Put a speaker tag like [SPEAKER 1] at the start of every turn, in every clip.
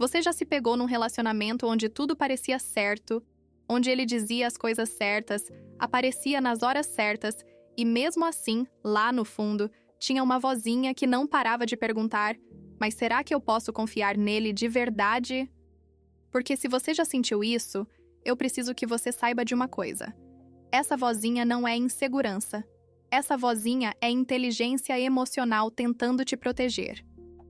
[SPEAKER 1] Você já se pegou num relacionamento onde tudo parecia certo, onde ele dizia as coisas certas, aparecia nas horas certas e mesmo assim, lá no fundo, tinha uma vozinha que não parava de perguntar: mas será que eu posso confiar nele de verdade? Porque se você já sentiu isso, eu preciso que você saiba de uma coisa. Essa vozinha não é insegurança. Essa vozinha é inteligência emocional tentando te proteger.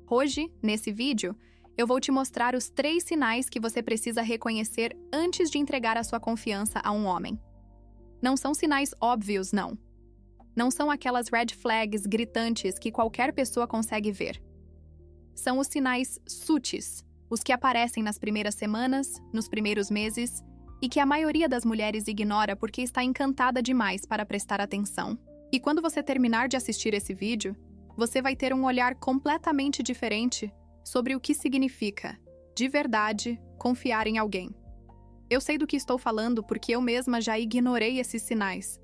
[SPEAKER 1] Hoje, nesse vídeo, eu vou te mostrar os 3 sinais que você precisa reconhecer antes de entregar a sua confiança a um homem. Não são sinais óbvios, não. Não são aquelas red flags gritantes que qualquer pessoa consegue ver. São os sinais sutis, os que aparecem nas primeiras semanas, nos primeiros meses, e que a maioria das mulheres ignora porque está encantada demais para prestar atenção. E quando você terminar de assistir esse vídeo, você vai ter um olhar completamente diferente sobre o que significa, de verdade, confiar em alguém. Eu sei do que estou falando porque eu mesma já ignorei esses sinais.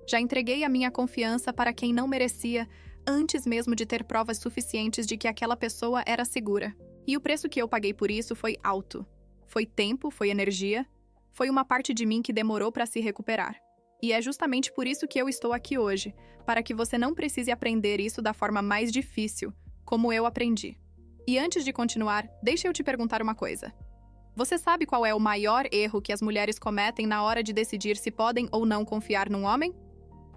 [SPEAKER 1] Já entreguei a minha confiança para quem não merecia, antes mesmo de ter provas suficientes de que aquela pessoa era segura. E o preço que eu paguei por isso foi alto. Foi tempo, foi energia, foi uma parte de mim que demorou para se recuperar. E é justamente por isso que eu estou aqui hoje, para que você não precise aprender isso da forma mais difícil, como eu aprendi. E antes de continuar, deixa eu te perguntar uma coisa. Você sabe qual é o maior erro que as mulheres cometem na hora de decidir se podem ou não confiar num homem?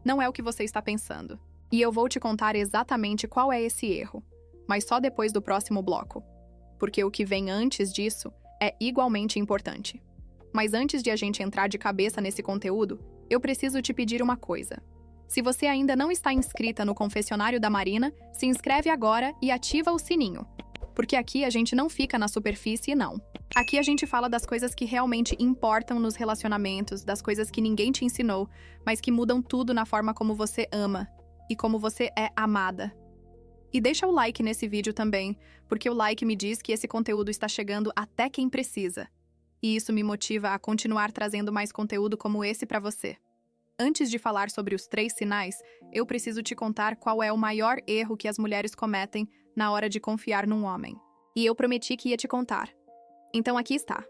[SPEAKER 1] Não é o que você está pensando. E eu vou te contar exatamente qual é esse erro, mas só depois do próximo bloco. Porque o que vem antes disso é igualmente importante. Mas antes de a gente entrar de cabeça nesse conteúdo, eu preciso te pedir uma coisa. Se você ainda não está inscrita no Confessionário da Marina, se inscreve agora e ativa o sininho. Porque aqui a gente não fica na superfície, não. Aqui a gente fala das coisas que realmente importam nos relacionamentos, das coisas que ninguém te ensinou, mas que mudam tudo na forma como você ama e como você é amada. E deixa o like nesse vídeo também, porque o like me diz que esse conteúdo está chegando até quem precisa. E isso me motiva a continuar trazendo mais conteúdo como esse para você. Antes de falar sobre os 3 sinais, eu preciso te contar qual é o maior erro que as mulheres cometem na hora de confiar num homem. E eu prometi que ia te contar. Então aqui está.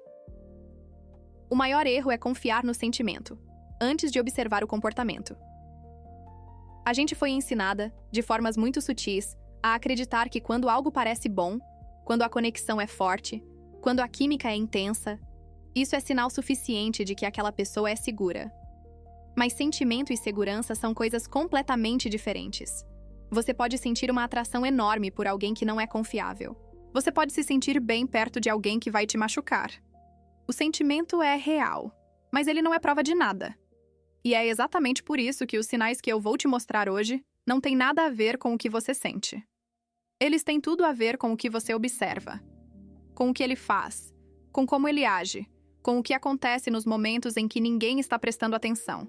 [SPEAKER 1] O maior erro é confiar no sentimento, antes de observar o comportamento. A gente foi ensinada, de formas muito sutis, a acreditar que quando algo parece bom, quando a conexão é forte, quando a química é intensa, isso é sinal suficiente de que aquela pessoa é segura. Mas sentimento e segurança são coisas completamente diferentes. Você pode sentir uma atração enorme por alguém que não é confiável. Você pode se sentir bem perto de alguém que vai te machucar. O sentimento é real, mas ele não é prova de nada. E é exatamente por isso que os sinais que eu vou te mostrar hoje não têm nada a ver com o que você sente. Eles têm tudo a ver com o que você observa, com o que ele faz, com como ele age, com o que acontece nos momentos em que ninguém está prestando atenção.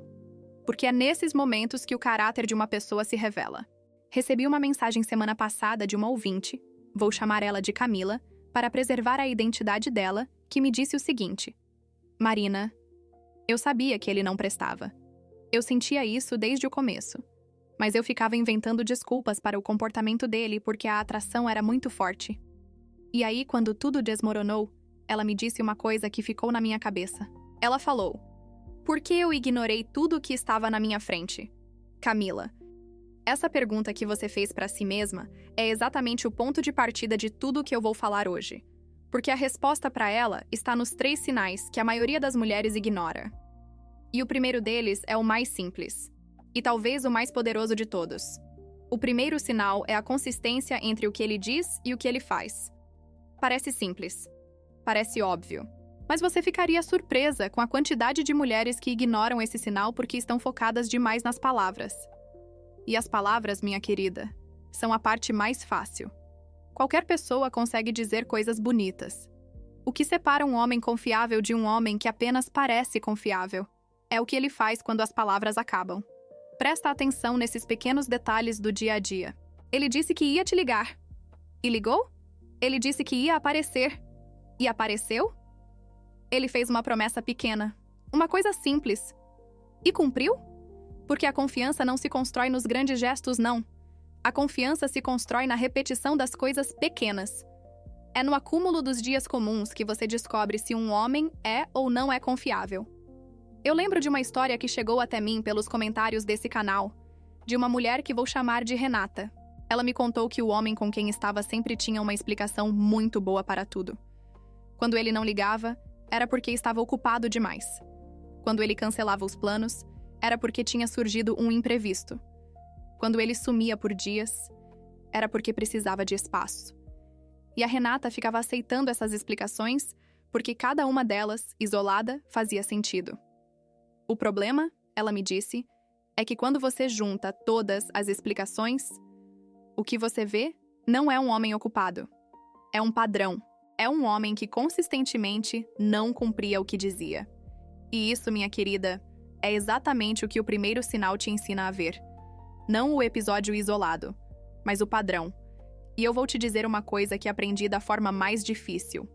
[SPEAKER 1] Porque é nesses momentos que o caráter de uma pessoa se revela. Recebi uma mensagem semana passada de uma ouvinte, vou chamar ela de Camila, para preservar a identidade dela, que me disse o seguinte: Marina, eu sabia que ele não prestava. Eu sentia isso desde o começo. Mas eu ficava inventando desculpas para o comportamento dele porque a atração era muito forte. E aí, quando tudo desmoronou, ela me disse uma coisa que ficou na minha cabeça. Ela falou: por que eu ignorei tudo o que estava na minha frente? Camila, essa pergunta que você fez para si mesma é exatamente o ponto de partida de tudo o que eu vou falar hoje. Porque a resposta para ela está nos 3 sinais que a maioria das mulheres ignora. E o primeiro deles é o mais simples. E talvez o mais poderoso de todos. O primeiro sinal é a consistência entre o que ele diz e o que ele faz. Parece simples. Parece óbvio. Mas você ficaria surpresa com a quantidade de mulheres que ignoram esse sinal porque estão focadas demais nas palavras. E as palavras, minha querida, são a parte mais fácil. Qualquer pessoa consegue dizer coisas bonitas. O que separa um homem confiável de um homem que apenas parece confiável é o que ele faz quando as palavras acabam. Presta atenção nesses pequenos detalhes do dia a dia. Ele disse que ia te ligar. E ligou? Ele disse que ia aparecer. E apareceu? Ele fez uma promessa pequena, uma coisa simples. E cumpriu? Porque a confiança não se constrói nos grandes gestos, não. A confiança se constrói na repetição das coisas pequenas. É no acúmulo dos dias comuns que você descobre se um homem é ou não é confiável. Eu lembro de uma história que chegou até mim pelos comentários desse canal, de uma mulher que vou chamar de Renata. Ela me contou que o homem com quem estava sempre tinha uma explicação muito boa para tudo. Quando ele não ligava, era porque estava ocupado demais. Quando ele cancelava os planos, era porque tinha surgido um imprevisto. Quando ele sumia por dias, era porque precisava de espaço. E a Renata ficava aceitando essas explicações porque cada uma delas, isolada, fazia sentido. O problema, ela me disse, é que quando você junta todas as explicações, o que você vê não é um homem ocupado. É um padrão. É um homem que consistentemente não cumpria o que dizia. E isso, minha querida, é exatamente o que o primeiro sinal te ensina a ver. Não o episódio isolado, mas o padrão. E eu vou te dizer uma coisa que aprendi da forma mais difícil.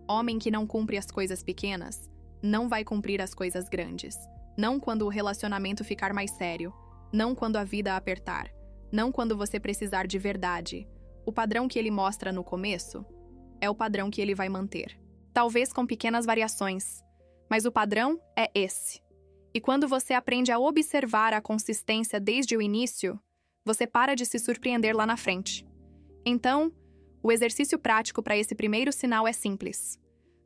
[SPEAKER 1] Homem que não cumpre as coisas pequenas, não vai cumprir as coisas grandes. Não quando o relacionamento ficar mais sério. Não quando a vida apertar. Não quando você precisar de verdade. O padrão que ele mostra no começo é o padrão que ele vai manter. Talvez com pequenas variações, mas o padrão é esse. E quando você aprende a observar a consistência desde o início, você para de se surpreender lá na frente. Então, o exercício prático para esse primeiro sinal é simples.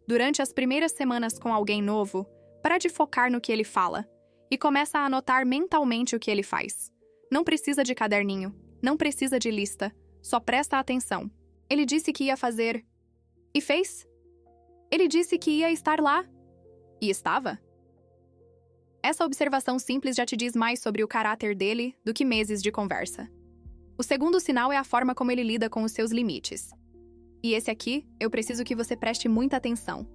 [SPEAKER 1] Durante as primeiras semanas com alguém novo, para de focar no que ele fala e começa a anotar mentalmente o que ele faz. Não precisa de caderninho, não precisa de lista, só presta atenção. Ele disse que ia fazer e fez? Ele disse que ia estar lá e estava? Essa observação simples já te diz mais sobre o caráter dele do que meses de conversa. O segundo sinal é a forma como ele lida com os seus limites. E esse aqui, eu preciso que você preste muita atenção.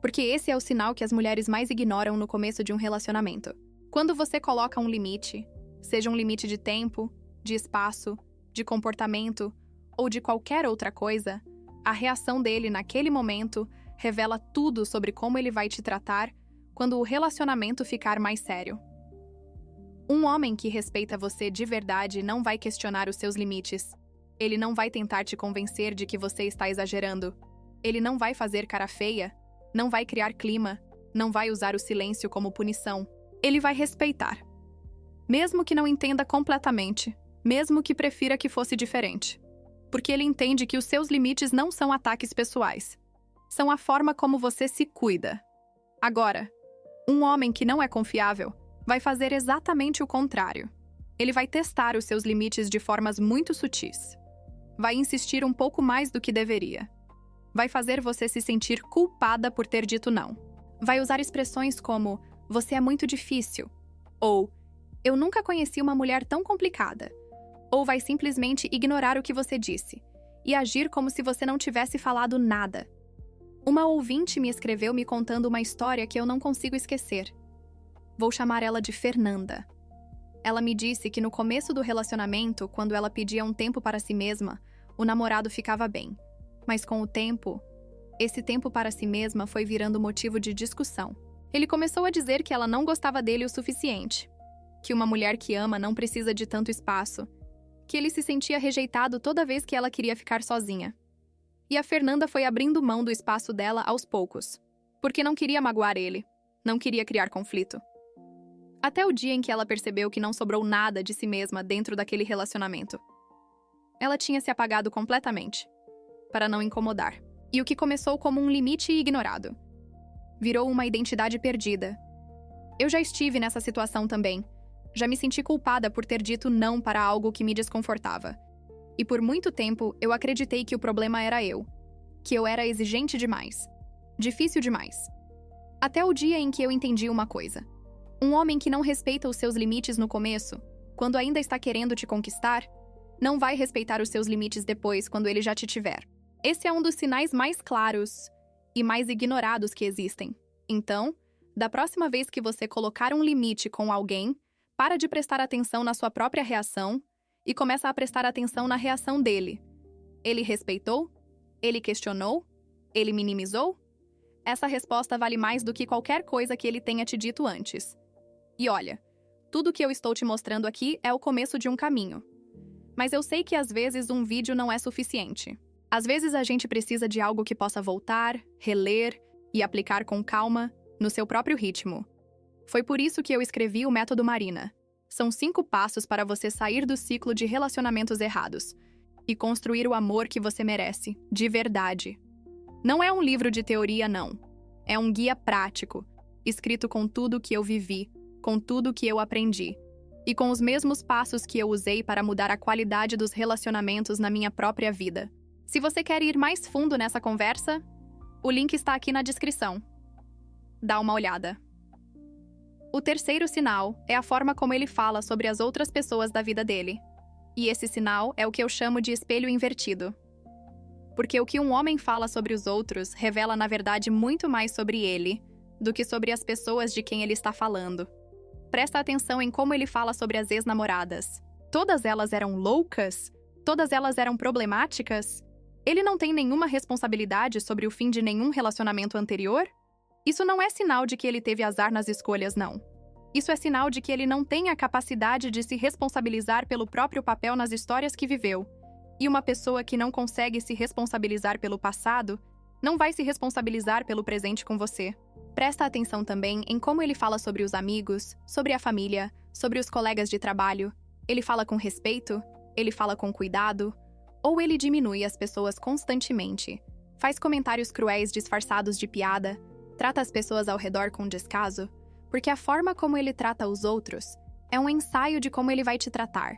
[SPEAKER 1] Porque esse é o sinal que as mulheres mais ignoram no começo de um relacionamento. Quando você coloca um limite, seja um limite de tempo, de espaço, de comportamento ou de qualquer outra coisa, a reação dele naquele momento revela tudo sobre como ele vai te tratar quando o relacionamento ficar mais sério. Um homem que respeita você de verdade não vai questionar os seus limites. Ele não vai tentar te convencer de que você está exagerando. Ele não vai fazer cara feia, não vai criar clima, não vai usar o silêncio como punição. Ele vai respeitar. Mesmo que não entenda completamente, mesmo que prefira que fosse diferente. Porque ele entende que os seus limites não são ataques pessoais. São a forma como você se cuida. Agora, um homem que não é confiável vai fazer exatamente o contrário. Ele vai testar os seus limites de formas muito sutis. Vai insistir um pouco mais do que deveria. Vai fazer você se sentir culpada por ter dito não. Vai usar expressões como "você é muito difícil" ou "eu nunca conheci uma mulher tão complicada", ou vai simplesmente ignorar o que você disse e agir como se você não tivesse falado nada. Uma ouvinte me escreveu me contando uma história que eu não consigo esquecer. Vou chamar ela de Fernanda. Ela me disse que no começo do relacionamento, quando ela pedia um tempo para si mesma, o namorado ficava bem. Mas com o tempo, esse tempo para si mesma foi virando motivo de discussão. Ele começou a dizer que ela não gostava dele o suficiente, que uma mulher que ama não precisa de tanto espaço, que ele se sentia rejeitado toda vez que ela queria ficar sozinha. E a Fernanda foi abrindo mão do espaço dela aos poucos, porque não queria magoar ele, não queria criar conflito. Até o dia em que ela percebeu que não sobrou nada de si mesma dentro daquele relacionamento. Ela tinha se apagado completamente, para não incomodar. E o que começou como um limite ignorado virou uma identidade perdida. Eu já estive nessa situação também. Já me senti culpada por ter dito não para algo que me desconfortava. E por muito tempo, eu acreditei que o problema era eu. Que eu era exigente demais. Difícil demais. Até o dia em que eu entendi uma coisa. Um homem que não respeita os seus limites no começo, quando ainda está querendo te conquistar, não vai respeitar os seus limites depois, quando ele já te tiver. Esse é um dos sinais mais claros e mais ignorados que existem. Então, da próxima vez que você colocar um limite com alguém, para de prestar atenção na sua própria reação e começa a prestar atenção na reação dele. Ele respeitou? Ele questionou? Ele minimizou? Essa resposta vale mais do que qualquer coisa que ele tenha te dito antes. E olha, tudo que eu estou te mostrando aqui é o começo de um caminho. Mas eu sei que às vezes um vídeo não é suficiente. Às vezes a gente precisa de algo que possa voltar, reler e aplicar com calma, no seu próprio ritmo. Foi por isso que eu escrevi o Método Marina. São 5 passos para você sair do ciclo de relacionamentos errados e construir o amor que você merece, de verdade. Não é um livro de teoria, não. É um guia prático, escrito com tudo que eu vivi, com tudo que eu aprendi, e com os mesmos passos que eu usei para mudar a qualidade dos relacionamentos na minha própria vida. Se você quer ir mais fundo nessa conversa, o link está aqui na descrição. Dá uma olhada. O terceiro sinal é a forma como ele fala sobre as outras pessoas da vida dele. E esse sinal é o que eu chamo de espelho invertido. Porque o que um homem fala sobre os outros revela, na verdade, muito mais sobre ele do que sobre as pessoas de quem ele está falando. Presta atenção em como ele fala sobre as ex-namoradas. Todas elas eram loucas? Todas elas eram problemáticas? Ele não tem nenhuma responsabilidade sobre o fim de nenhum relacionamento anterior? Isso não é sinal de que ele teve azar nas escolhas, não. Isso é sinal de que ele não tem a capacidade de se responsabilizar pelo próprio papel nas histórias que viveu. E uma pessoa que não consegue se responsabilizar pelo passado não vai se responsabilizar pelo presente com você. Presta atenção também em como ele fala sobre os amigos, sobre a família, sobre os colegas de trabalho. Ele fala com respeito? Ele fala com cuidado? Ou ele diminui as pessoas constantemente? Faz comentários cruéis disfarçados de piada? Trata as pessoas ao redor com descaso? Porque a forma como ele trata os outros é um ensaio de como ele vai te tratar.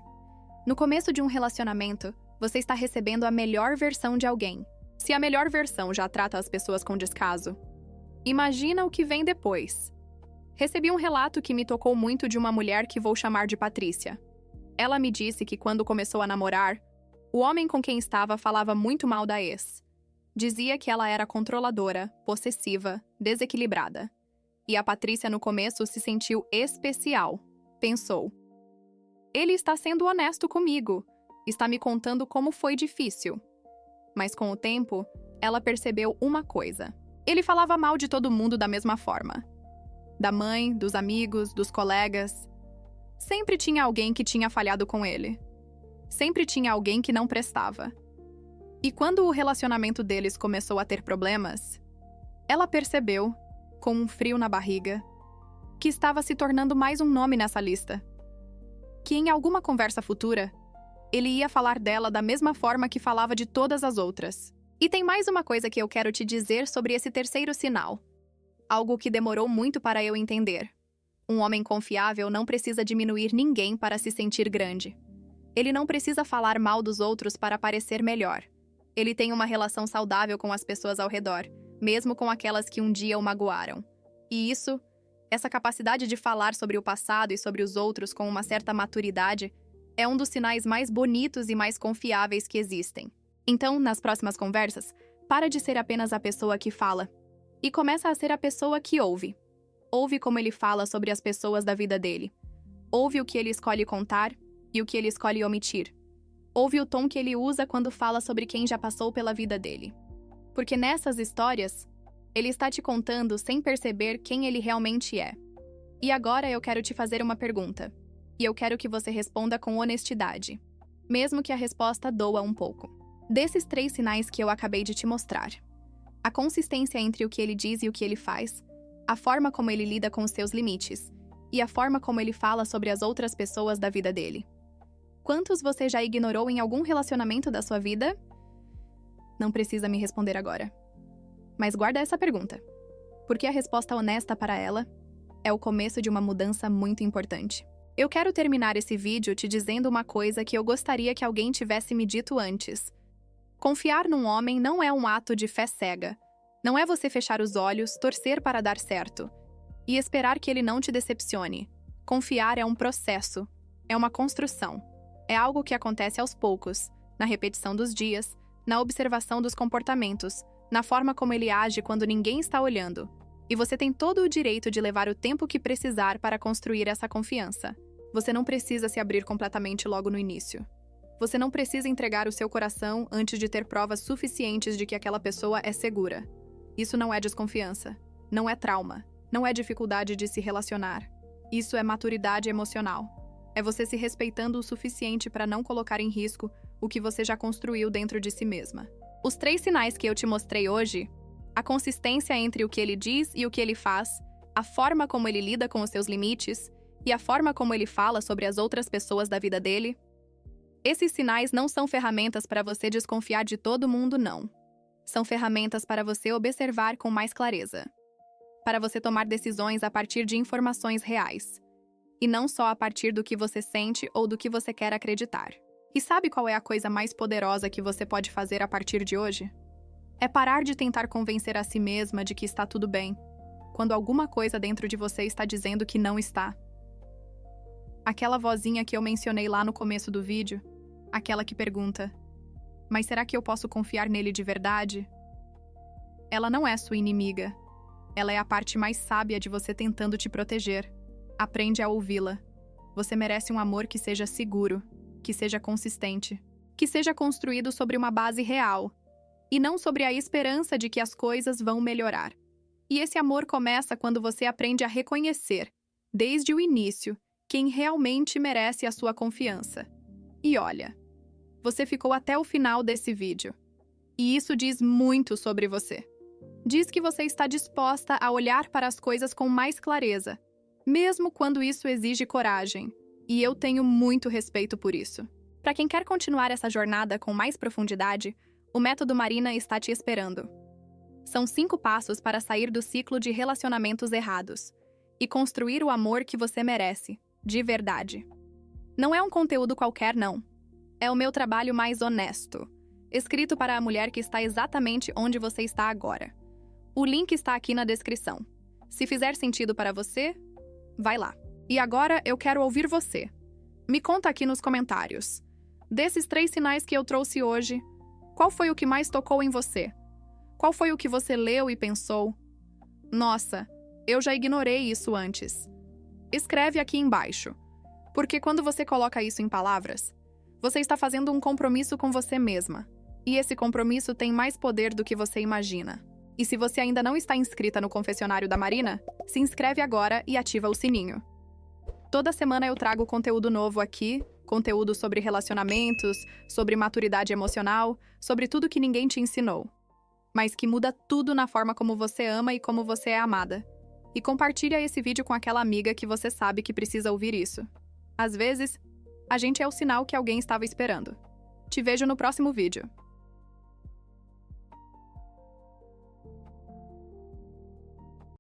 [SPEAKER 1] No começo de um relacionamento, você está recebendo a melhor versão de alguém. Se a melhor versão já trata as pessoas com descaso, imagina o que vem depois. Recebi um relato que me tocou muito de uma mulher que vou chamar de Patrícia. Ela me disse que quando começou a namorar, o homem com quem estava falava muito mal da ex. Dizia que ela era controladora, possessiva, desequilibrada. E a Patrícia no começo se sentiu especial. Pensou: ele está sendo honesto comigo, está me contando como foi difícil. Mas com o tempo, ela percebeu uma coisa. Ele falava mal de todo mundo da mesma forma. Da mãe, dos amigos, dos colegas. Sempre tinha alguém que tinha falhado com ele. Sempre tinha alguém que não prestava. E quando o relacionamento deles começou a ter problemas, ela percebeu, com um frio na barriga, que estava se tornando mais um nome nessa lista. Que em alguma conversa futura, ele ia falar dela da mesma forma que falava de todas as outras. E tem mais uma coisa que eu quero te dizer sobre esse terceiro sinal. Algo que demorou muito para eu entender. Um homem confiável não precisa diminuir ninguém para se sentir grande. Ele não precisa falar mal dos outros para parecer melhor. Ele tem uma relação saudável com as pessoas ao redor, mesmo com aquelas que um dia o magoaram. E isso, essa capacidade de falar sobre o passado e sobre os outros com uma certa maturidade, é um dos sinais mais bonitos e mais confiáveis que existem. Então, nas próximas conversas, para de ser apenas a pessoa que fala e começa a ser a pessoa que ouve. Ouve como ele fala sobre as pessoas da vida dele. Ouve o que ele escolhe contar e o que ele escolhe omitir. Ouve o tom que ele usa quando fala sobre quem já passou pela vida dele. Porque nessas histórias, ele está te contando sem perceber quem ele realmente é. E agora eu quero te fazer uma pergunta. E eu quero que você responda com honestidade, mesmo que a resposta doa um pouco. Desses 3 sinais que eu acabei de te mostrar, a consistência entre o que ele diz e o que ele faz, a forma como ele lida com os seus limites e a forma como ele fala sobre as outras pessoas da vida dele. Quantos você já ignorou em algum relacionamento da sua vida? Não precisa me responder agora. Mas guarda essa pergunta, porque a resposta honesta para ela é o começo de uma mudança muito importante. Eu quero terminar esse vídeo te dizendo uma coisa que eu gostaria que alguém tivesse me dito antes. Confiar num homem não é um ato de fé cega. Não é você fechar os olhos, torcer para dar certo e esperar que ele não te decepcione. Confiar é um processo, é uma construção. É algo que acontece aos poucos, na repetição dos dias, na observação dos comportamentos, na forma como ele age quando ninguém está olhando. E você tem todo o direito de levar o tempo que precisar para construir essa confiança. Você não precisa se abrir completamente logo no início. Você não precisa entregar o seu coração antes de ter provas suficientes de que aquela pessoa é segura. Isso não é desconfiança, não é trauma, não é dificuldade de se relacionar. Isso é maturidade emocional. É você se respeitando o suficiente para não colocar em risco o que você já construiu dentro de si mesma. Os 3 sinais que eu te mostrei hoje, a consistência entre o que ele diz e o que ele faz, a forma como ele lida com os seus limites e a forma como ele fala sobre as outras pessoas da vida dele, esses sinais não são ferramentas para você desconfiar de todo mundo, não. São ferramentas para você observar com mais clareza, para você tomar decisões a partir de informações reais, e não só a partir do que você sente ou do que você quer acreditar. E sabe qual é a coisa mais poderosa que você pode fazer a partir de hoje? É parar de tentar convencer a si mesma de que está tudo bem, quando alguma coisa dentro de você está dizendo que não está. Aquela vozinha que eu mencionei lá no começo do vídeo, aquela que pergunta: mas será que eu posso confiar nele de verdade? Ela não é sua inimiga. Ela é a parte mais sábia de você tentando te proteger. Aprende a ouvi-la. Você merece um amor que seja seguro, que seja consistente, que seja construído sobre uma base real, e não sobre a esperança de que as coisas vão melhorar. E esse amor começa quando você aprende a reconhecer, desde o início, quem realmente merece a sua confiança. E olha, você ficou até o final desse vídeo. E isso diz muito sobre você. Diz que você está disposta a olhar para as coisas com mais clareza, mesmo quando isso exige coragem. E eu tenho muito respeito por isso. Para quem quer continuar essa jornada com mais profundidade, o Método Marina está te esperando. São 5 passos para sair do ciclo de relacionamentos errados e construir o amor que você merece, de verdade. Não é um conteúdo qualquer, não. É o meu trabalho mais honesto, escrito para a mulher que está exatamente onde você está agora. O link está aqui na descrição. Se fizer sentido para você, vai lá. E agora eu quero ouvir você. Me conta aqui nos comentários. Desses 3 sinais que eu trouxe hoje, qual foi o que mais tocou em você? Qual foi o que você leu e pensou? Nossa, eu já ignorei isso antes. Escreve aqui embaixo, porque quando você coloca isso em palavras, você está fazendo um compromisso com você mesma. E esse compromisso tem mais poder do que você imagina. E se você ainda não está inscrita no Confessionário da Marina, se inscreve agora e ativa o sininho. Toda semana eu trago conteúdo novo aqui, conteúdo sobre relacionamentos, sobre maturidade emocional, sobre tudo que ninguém te ensinou, mas que muda tudo na forma como você ama e como você é amada. E compartilha esse vídeo com aquela amiga que você sabe que precisa ouvir isso. Às vezes, a gente é o sinal que alguém estava esperando. Te vejo no próximo vídeo.